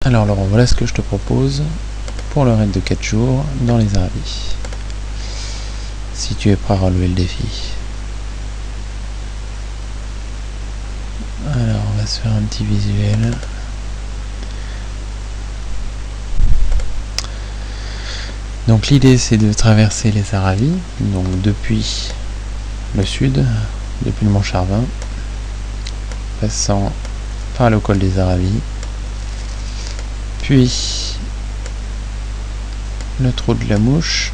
Alors Laurent, voilà ce que je te propose pour le raid de 4 jours dans les Aravis. Si tu es prêt à relever le défi. Alors on va se faire un petit visuel. Donc l'idée c'est de traverser les Aravis, donc depuis le sud, depuis le Mont Charvin, passant par le col des Aravis, puis le trou de la Mouche,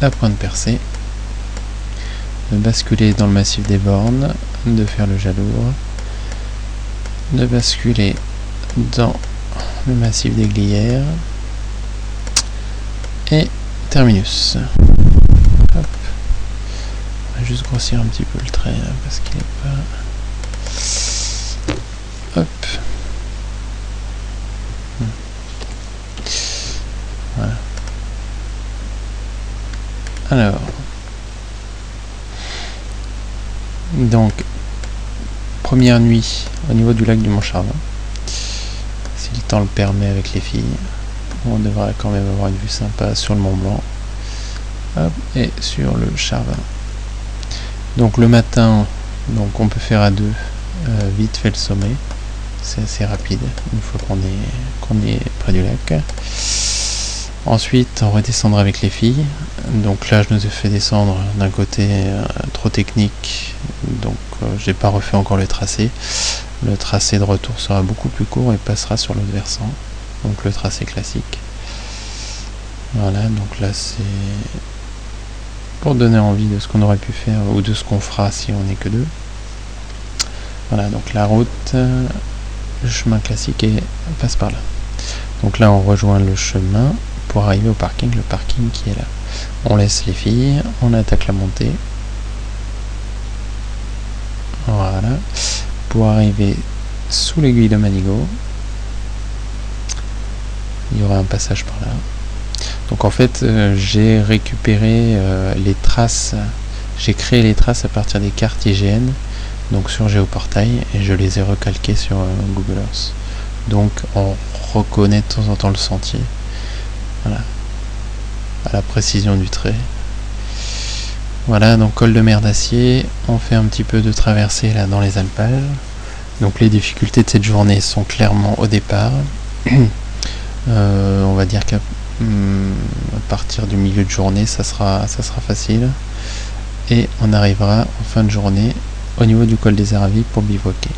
la Pointe Percée, de basculer dans le massif des Bornes, de faire le Jalour, de basculer dans le massif des Glières et terminus. Hop. On va juste grossir un petit peu le trait là, parce qu'il n'est pas... Hop. Voilà. Alors, donc première nuit au niveau du lac du Mont Charvin, si le temps le permet avec les filles. On devrait quand même avoir une vue sympa sur le Mont Blanc. Hop, et sur le Charvin. Donc le matin, donc on peut faire à deux, vite fait le sommet. C'est assez rapide une fois qu'on est près du lac. Ensuite, on redescendra avec les filles. Donc là, je nous ai fait descendre d'un côté trop technique, donc j'ai pas refait encore le tracé. Le tracé de retour sera beaucoup plus court et passera sur l'autre versant, donc le tracé classique. Voilà, donc là c'est pour donner envie de ce qu'on aurait pu faire ou de ce qu'on fera si on n'est que deux. Voilà, donc la route, le chemin classique passe par là. Donc là, on rejoint le chemin pour arriver au parking, le parking qui est là. On laisse les filles, on attaque la montée. Voilà. Pour arriver sous l'aiguille de Manigot, il y aura un passage par là. Donc en fait, j'ai récupéré les traces, j'ai créé les traces à partir des cartes IGN, donc sur Géoportail, et je les ai recalquées sur Google Earth. Donc on reconnaît de temps en temps le sentier. Voilà, à la précision du trait. Voilà, donc col de mer d'Acier, on fait un petit peu de traversée là dans les alpages. Donc les difficultés de cette journée sont clairement au départ. On va dire qu'à partir du milieu de journée, ça sera facile. Et on arrivera en fin de journée au niveau du col des Aravis pour bivouaquer.